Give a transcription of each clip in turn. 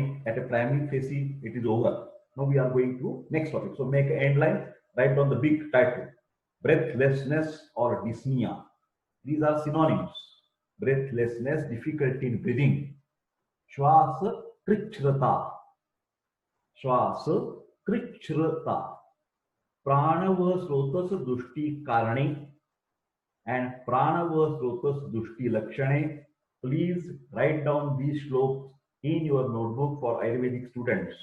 topic at a primary facie, it is over. Now we are going to next topic. So make an end line, write down the big title: breathlessness or dyspnea. These are synonyms. Breathlessness, difficulty in breathing. श्वास कृच्छ्रता, श्वास कृच्छ्रता. प्राण व स्रोतस दृष्टी कारणे and prana व स्रोतस दृष्टी लक्षणे. Please write down these shlokas in your notebook for Ayurvedic students.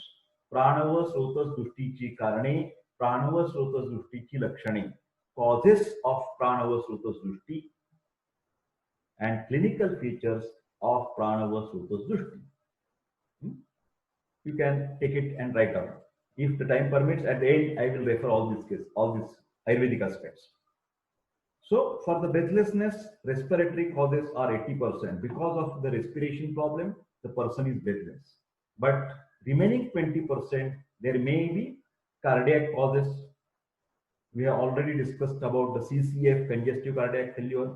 प्राण व स्रोतस दृष्टीची कारणे, प्राण व स्रोतस दृष्टीची लक्षणे. Causes of prana व स्रोतस दृष्टी and clinical features of prana व स्रोतस दृष्टी. You can take it and write down. If the time permits, at the end I will refer all these Ayurvedic aspects. So for the breathlessness, respiratory causes are 80%. Because of the respiration problem, the person is breathless. But remaining 20%, there may be cardiac causes. We have already discussed about the CCF, congestive cardiac failure.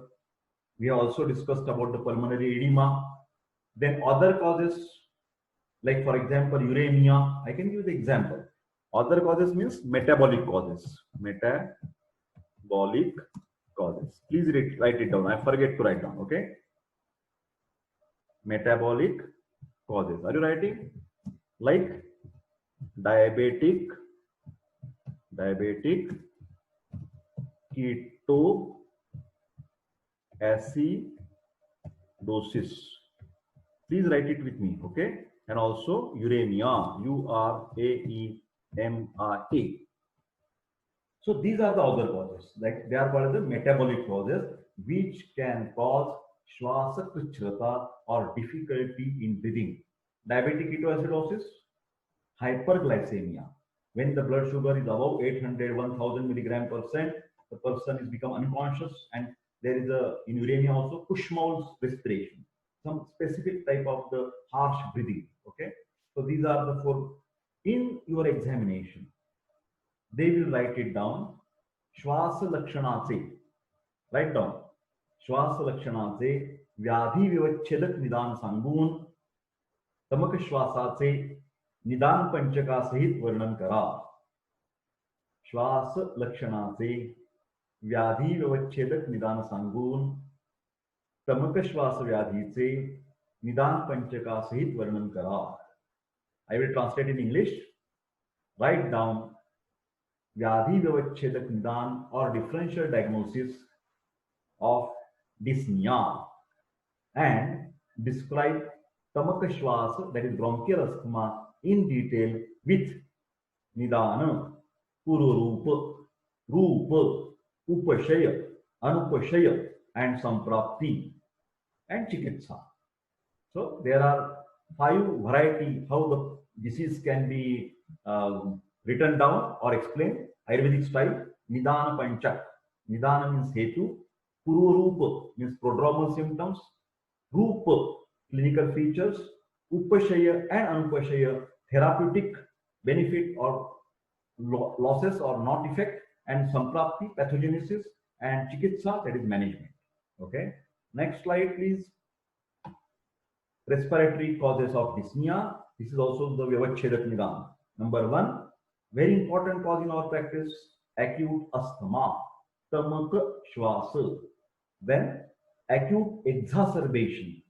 We have also discussed about the pulmonary edema. Then other causes, like for example, uremia. I can give you the example. Other causes means metabolic causes. Metabolic causes. Please write it down. I forget to write down. Okay. Metabolic causes. Are you writing? Like diabetic, ketoacidosis. Please write it with me. Okay. And also uremia. URAEMIA. So these are the other causes, like they are called the metabolic causes, which can cause shwasa krichrata or difficulty in breathing. Diabetic ketoacidosis, hyperglycemia. When the blood sugar is above 800, 1000 milligram percent, the person is become unconscious, and there is in uremia also Kussmaul's respiration, some specific type of the harsh breathing. Okay, so these are the four. In your examination, they will write it down. श्वास लक्षणाचे, write down. श्वास लक्षणाचे व्याधी विवच्छेदक निदान सांगून तमक श्वासाचे निदान पंचकासहित वर्णन करा. श्वास लक्षणाचे व्याधी विवच्छेदक निदान सांगून तमक श्वास व्याधीचे निदान पंचकासहित वर्णन करा. I will translate in English. Write down Vyadhi Vyavachchedak Nidan or differential diagnosis of dyspnea and describe Tamaka Shwasa, that is bronchial asthma, in detail with Nidana, Pururupa, Rupa, Upashaya, Anupashaya, and Samprapti, and Chikitsa. So there are 5 varieties how the disease can be written down or explained. Ayurvedic style. Nidana Panchak. Nidana means Hetu. Pururupa means prodromal symptoms. Rupa, clinical features. Upashaya and Anupashaya, therapeutic benefit or losses or not effect. And Samprapti, pathogenesis. And Chikitsa, that is management. Okay. Next slide, please. Respiratory causes of dyspnea. This is also the Vyavachchedak Nidan. Number 1, very important cause in our practice, acute asthma, tamaka shwasa. Then acute exacerbation,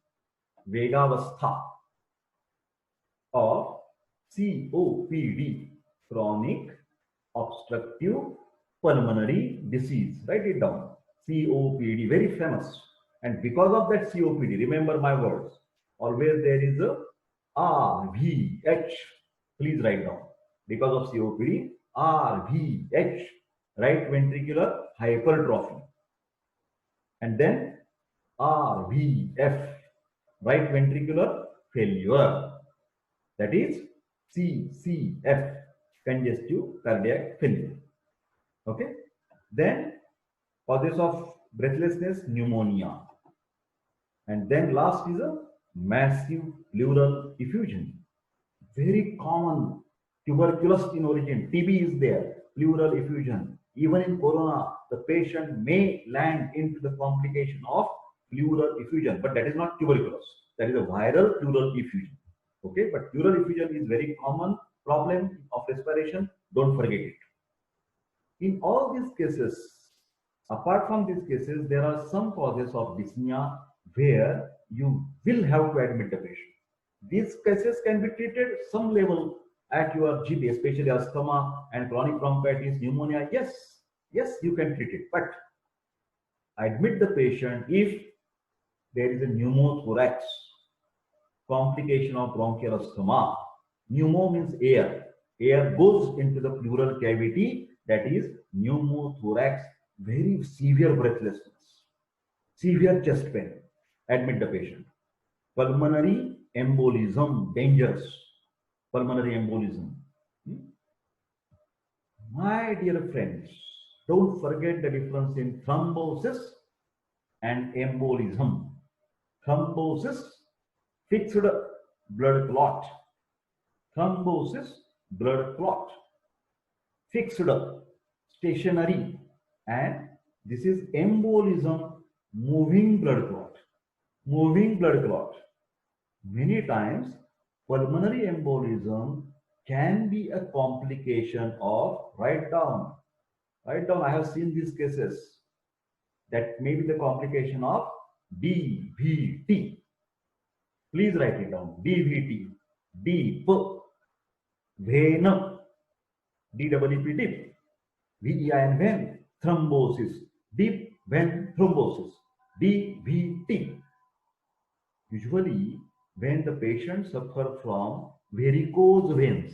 vegavastha, of COPD, chronic obstructive pulmonary disease. Write it down. COPD, very famous. And because of that COPD, remember my words, always there is a RVH. Please write down. Because of COPD, RVH, right ventricular hypertrophy. And then RVF, right ventricular failure. That is CCF, congestive cardiac failure. Okay. Then causes of breathlessness, pneumonia. And then last is a massive pleural effusion. Very common, tuberculosis in origin, TB is there, pleural effusion. Even in corona, the patient may land into the complication of pleural effusion, but that is not tuberculosis. That is a viral pleural effusion. Okay, but pleural effusion is very common problem of respiration. Don't forget it. In all these cases, apart from these cases, there are some causes of dyspnea where you will have to admit the patient. These cases can be treated some level at your GP, especially asthma and chronic bronchitis, pneumonia. Yes, you can treat it, but admit the patient if there is a pneumothorax, complication of bronchial asthma. Pneumo means air. Air goes into the pleural cavity, that is pneumothorax, very severe breathlessness, severe chest pain. Admit the patient. Pulmonary embolism, dangerous. Pulmonary embolism. My dear friends, don't forget the difference in thrombosis and embolism. Thrombosis, fixed blood clot. Thrombosis, blood clot. Fixed, stationary, and this is embolism, moving blood clot. Moving blood clot. Many times, pulmonary embolism can be a complication of, write down, I have seen these cases, that may be the complication of DVT. Please write it down. DVT. Deep vein. DEEP, deep. VEIN, vein. Thrombosis. Deep vein thrombosis. DVT. Usually, when the patient suffer from varicose veins,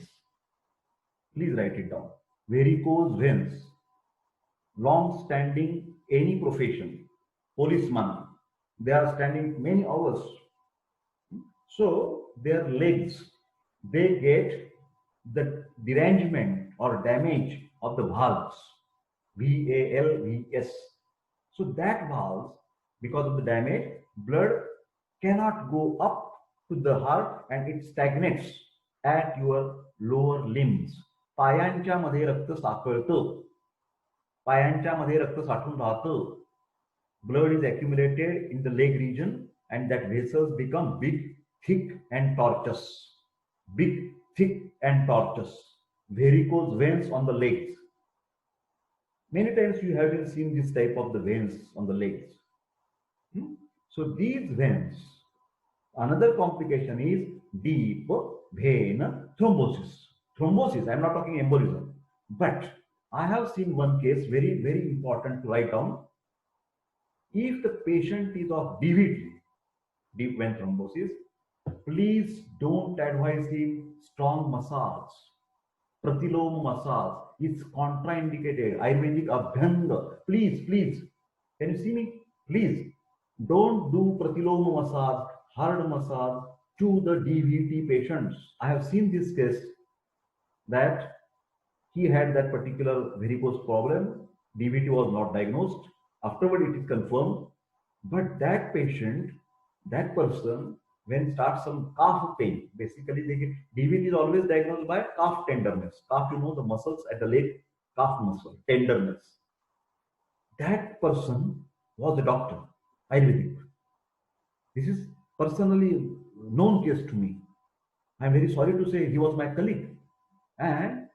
please write it down. Varicose veins. Long standing any profession. Policeman. They are standing many hours. So their legs, they get the derangement or damage of the valves, VALVS. So that valves, because of the damage, blood cannot go up to the heart and it stagnates at your lower limbs. पायांच्या मध्ये रक्त साकळतं, पायांच्या मध्ये रक्त साठून राहतं. Blood is accumulated in the leg region and that vessels become big, thick and tortuous. Big, thick and tortuous. Varicose veins on the legs. Many times you have seen this type of the veins on the legs. So these veins, another complication is deep vein thrombosis. Thrombosis, I am not talking embolism. But I have seen one case, very, very important to write down. If the patient is of DVT, deep vein thrombosis, please don't advise him strong massage. Pratiloma massage is contraindicated. Ayurvedic abhyanga. Please, can you see me? Please don't do pratiloma massage, hard massage to the DVT patients. I have seen this case that he had that particular varicose problem. DVT was not diagnosed. Afterward, it is confirmed. But that patient, that person, when starts some calf pain, basically they get, DVT is always diagnosed by calf tenderness. Calf, you know, the muscles at the leg, calf muscle, tenderness. That person was a doctor, Ayurvedic. This is personally known case to me. I'm very sorry to say he was my colleague. And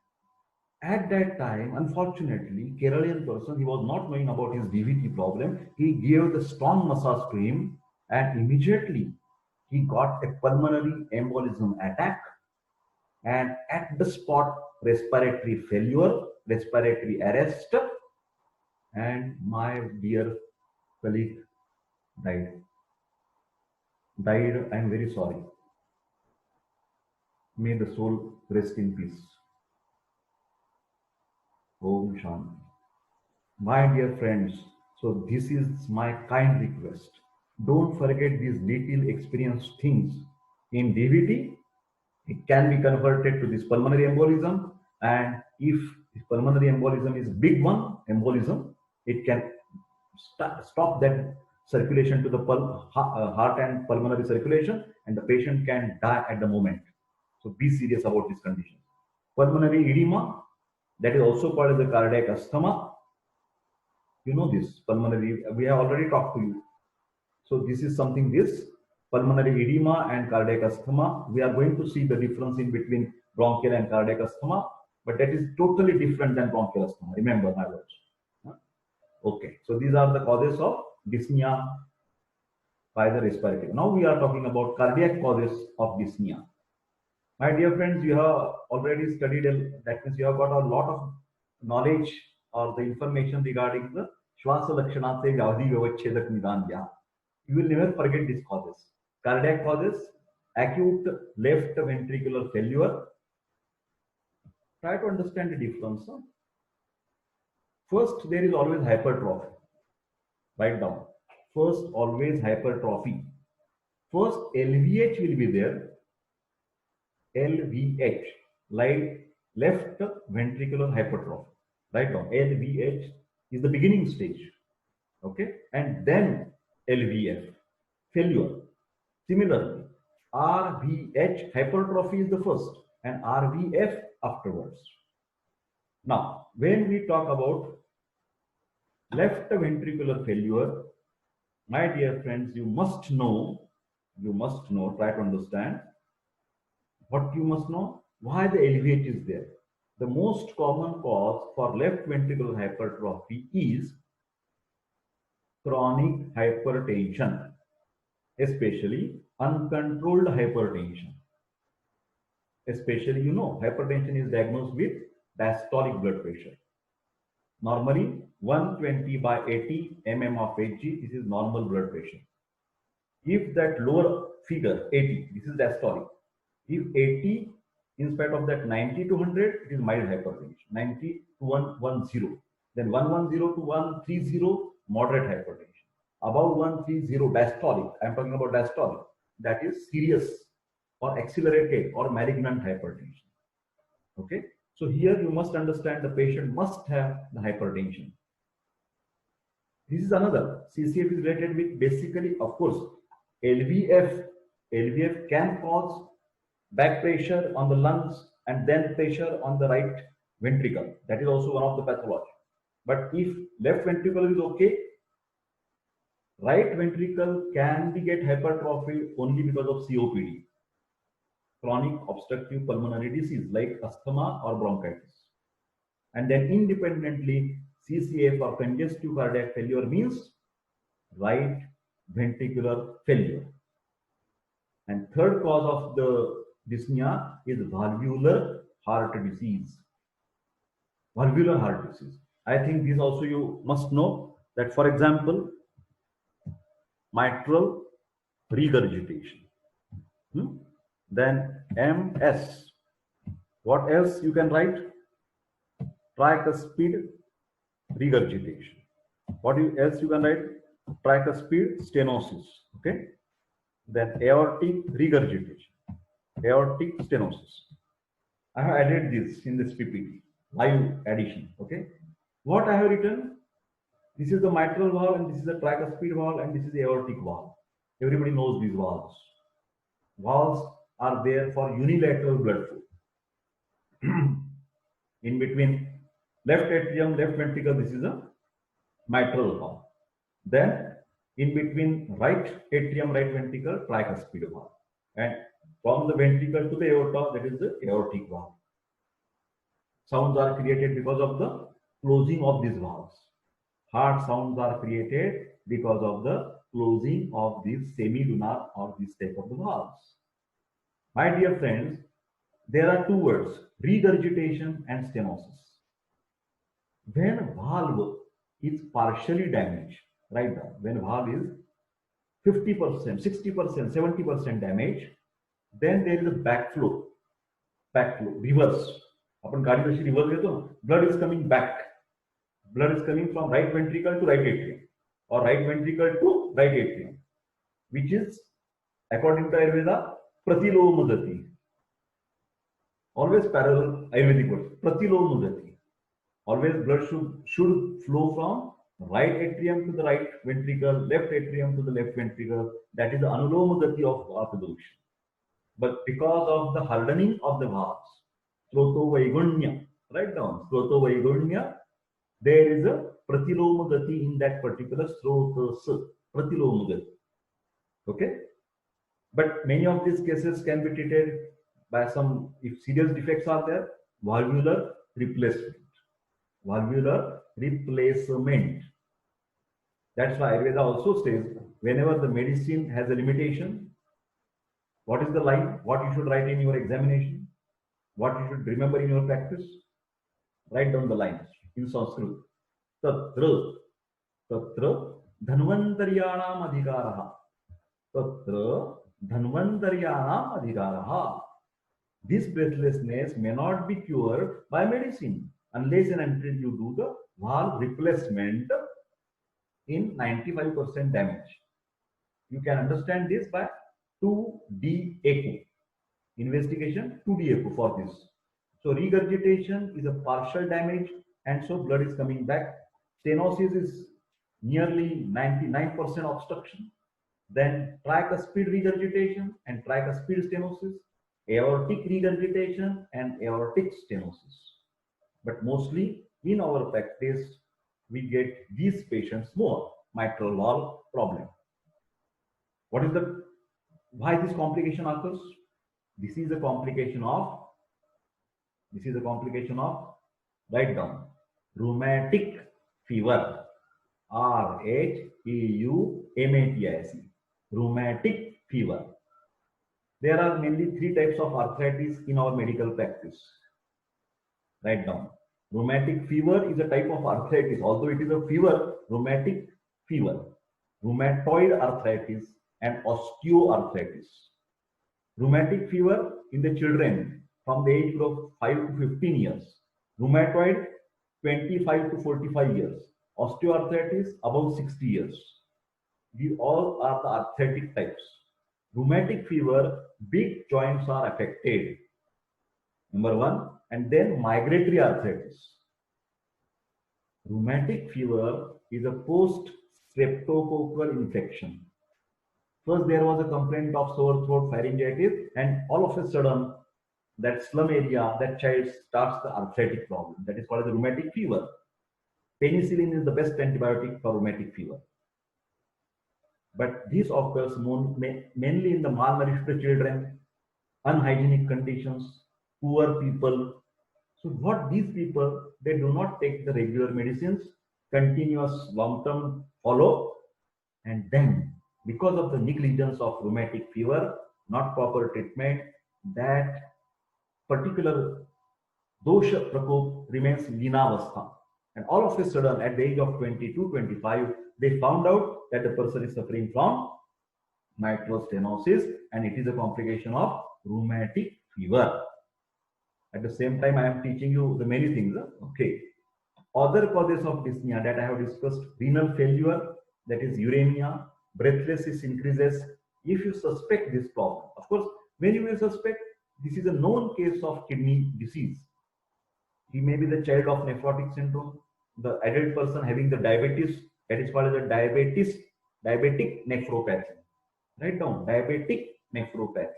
at that time, unfortunately, Keralian person, he was not knowing about his DVT problem. He gave the strong massage to him and immediately he got a pulmonary embolism attack and at the spot respiratory failure, respiratory arrest, and my dear colleague died. I am very sorry. May the soul rest in peace. Om Shanti. My dear friends, so this is my kind request. Don't forget these little experienced things. In DVT, it can be converted to this pulmonary embolism, and if this pulmonary embolism is big one, embolism, it can stop that circulation to the heart and pulmonary circulation, and the patient can die at the moment. So be serious about this condition. Pulmonary edema, that is also called as the cardiac asthma. You know this pulmonary, we have already talked to you. So this is something this. pulmonary edema and cardiac asthma. We are going to see the difference in between bronchial and cardiac asthma, but that is totally different than bronchial asthma. Remember my words. Okay, so these are the causes of dyspnea by the respiratory. Now we are talking about cardiac causes of dyspnea. My dear friends, you have already studied, that means you have got a lot of knowledge or the information regarding the Shwasa Lakshana se Vyadhi Vyavachchedak Nidan Gyan. You will never forget these causes. Cardiac causes, acute left ventricular failure. Try to understand the difference. First, there is always hypertrophy. Write down. First, always hypertrophy. First, LVH will be there. LVH, like left ventricular hypertrophy. Write down. LVH is the beginning stage. Okay, and then LVF, failure. Similarly, RVH, hypertrophy is the first, and RVF afterwards. Now, when we talk about left ventricular failure, my dear friends, you must know, try to understand what you must know, why the LVH is there. The most common cause for left ventricular hypertrophy is chronic hypertension, especially uncontrolled hypertension. Especially, hypertension is diagnosed with diastolic blood pressure. Normally, 120/80 mm of Hg, this is normal blood pressure. If that lower figure, 80, this is diastolic. If 80, in spite of that 90 to 100, it is mild hypertension. 90 to 110. Then 110 to 130, moderate hypertension. Above 130, diastolic. I am talking about diastolic. That is serious or accelerated or malignant hypertension. Okay. So here you must understand the patient must have the hypertension. This is another. CCF is related with basically, of course, LVF. LVF can cause back pressure on the lungs and then pressure on the right ventricle. That is also one of the pathology. But if left ventricle is okay, right ventricle can be get hypertrophy only because of COPD, chronic obstructive pulmonary disease like asthma or bronchitis. And then independently, CCF or congestive cardiac failure means right ventricular failure. And third cause of the dyspnea is valvular heart disease. Valvular heart disease. I think this also you must know that, for example, mitral regurgitation. Then MS. What else you can write? Tricuspid regurgitation. What else you can write? Tricuspid stenosis. Okay. Then aortic regurgitation. Aortic stenosis. I have added this in this PPT. Live addition. Okay. What I have written? This is the mitral valve, and this is the tricuspid valve, and this is the aortic valve. Everybody knows these valves. Valves are there for unilateral blood flow. In between left atrium, left ventricle, this is a mitral valve. Then in between right atrium, right ventricle, tricuspid valve. And from the ventricle to the aorta, that is the aortic valve. Sounds are created because of the closing of these valves. Heart sounds are created because of the closing of these semilunar or this type of the valves. My dear friends, there are two words, regurgitation and stenosis. When valve is partially damaged, right now, when valve is 50%, 60%, 70% damage, then there is a backflow, reverse. Upon cardiac reverse, blood is coming back. Blood is coming from right ventricle to right atrium, or right ventricle to right atrium, which is, according to Ayurveda, pratiloma gati. Always parallel Ayurvedic words. Pratiloma gati. Always blood should flow from right atrium to the right ventricle, left atrium to the left ventricle. That is the anuloma gati of Vata-dosha. But because of the hardening of the valves, Sroto-Vaigunya, write down, Sroto-Vaigunya, there is a pratiloma gati in that particular Srotasa, pratiloma gati. Okay? But many of these cases can be treated by some, if serious defects are there, valvular replacement. Valvular replacement. That's why Ayurveda also says whenever the medicine has a limitation, what is the line? What you should write in your examination? What you should remember in your practice? Write down the lines in Sanskrit. Tatra, tatra dhanvantaryanam adhikaraha. Tatra dhanvantaryanam adhikaraha. This breathlessness may not be cured by medicine unless and until you do the valve replacement in 95% damage. You can understand this by 2D echo. Investigation 2D echo for this. So regurgitation is a partial damage and so blood is coming back. Stenosis is nearly 99% obstruction. Then tricuspid regurgitation and tricuspid stenosis, aortic regurgitation and aortic stenosis. But mostly in our practice, we get these patients more, mitral valve problem. What is the, why this complication occurs? This is a complication of, write down, rheumatic fever, RHEUMATIC, rheumatic fever. There are mainly three types of arthritis in our medical practice. Write down. Rheumatic fever is a type of arthritis, although it is a fever, rheumatic fever, rheumatoid arthritis and osteoarthritis. Rheumatic fever in the children from the age of 5 to 15 years, rheumatoid 25 to 45 years, osteoarthritis above 60 years. These all are the arthritic types. Rheumatic fever, big joints are affected. Number one, and then migratory arthritis. Rheumatic fever is a post-streptococcal infection. First, there was a complaint of sore throat, pharyngitis, and all of a sudden, that slum area, that child starts the arthritic problem. That is called the rheumatic fever. Penicillin is the best antibiotic for rheumatic fever. But this occurs mainly in the malnourished children, unhygienic conditions, poor people. So what these people, they do not take the regular medicines, continuous long-term follow, and then because of the negligence of rheumatic fever, not proper treatment, that particular dosha prakop remains linavastha. And all of a sudden, at the age of 22, 25, they found out that the person is suffering from mitral stenosis and it is a complication of rheumatic fever. At the same time, I am teaching you the many things. Okay. Other causes of dyspnea that I have discussed: renal failure, that is uremia, breathlessness increases. If you suspect this problem, of course, when you will suspect, this is a known case of kidney disease. He may be the child of nephrotic syndrome, the adult person having the diabetes, that is called as the diabetic nephropathy. Write down, diabetic nephropathy.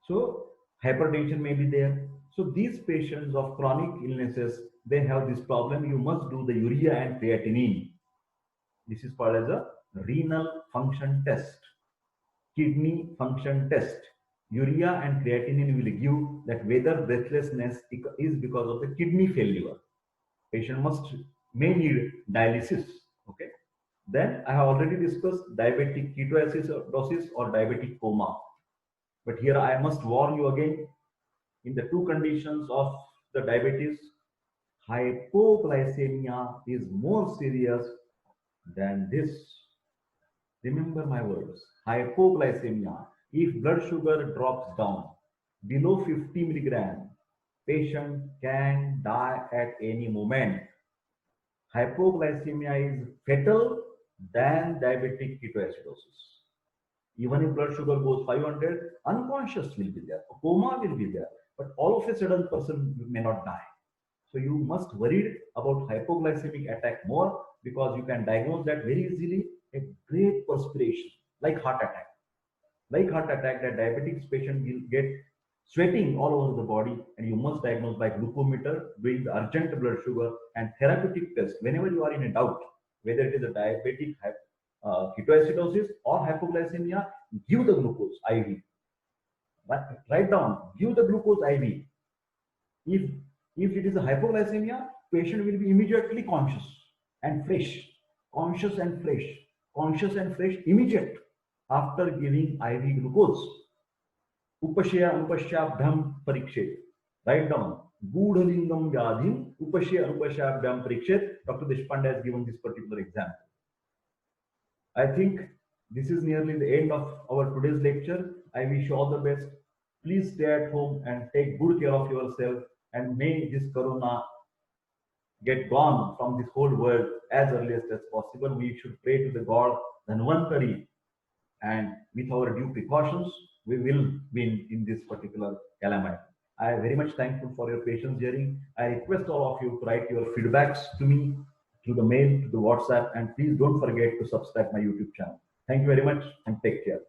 So hypertension may be there. So these patients of chronic illnesses, they have this problem. You must do the urea and creatinine. This is called as a renal function test, kidney function test. Urea and creatinine will give that whether breathlessness is because of the kidney failure. Patient may need dialysis. Okay. Then I have already discussed diabetic ketoacidosis or diabetic coma. But here I must warn you again, in the two conditions of the diabetes, hypoglycemia is more serious than this. Remember my words, hypoglycemia. If blood sugar drops down below 50 milligram, patient can die at any moment. Hypoglycemia is fatal than diabetic ketoacidosis. Even if blood sugar goes 500, unconscious will be there, coma will be there, but all of a sudden person may not die. So you must worry about hypoglycemic attack more, because you can diagnose that very easily. A great perspiration, like heart attack. Like heart attack, that diabetic patient will get sweating all over the body, and you must diagnose by glucometer, doing the urgent blood sugar and therapeutic test. Whenever you are in a doubt whether it is a diabetic ketoacidosis or hypoglycemia, give the glucose IV. Write down, give the glucose IV. If it is a hypoglycemia, patient will be immediately conscious and fresh, conscious and fresh, conscious and fresh immediate after giving IV glucose. Upashya upashyabhyam parikshet. Write down. Gudhalingam vyadhim upashya upashyabhyam parikshet. Dr. Deshpande has given this particular example. I think this is nearly the end of our today's lecture. I wish you all the best. Please stay at home and take good care of yourself, and may this corona get gone from this whole world as earliest as possible. We should pray to the God Dhanvantari, and with our due precautions, we will win in this particular calamity. I am very much thankful for your patience hearing. I request all of you to write your feedbacks to me through the mail, to the WhatsApp, and please don't forget to subscribe my YouTube channel. Thank you very much and take care.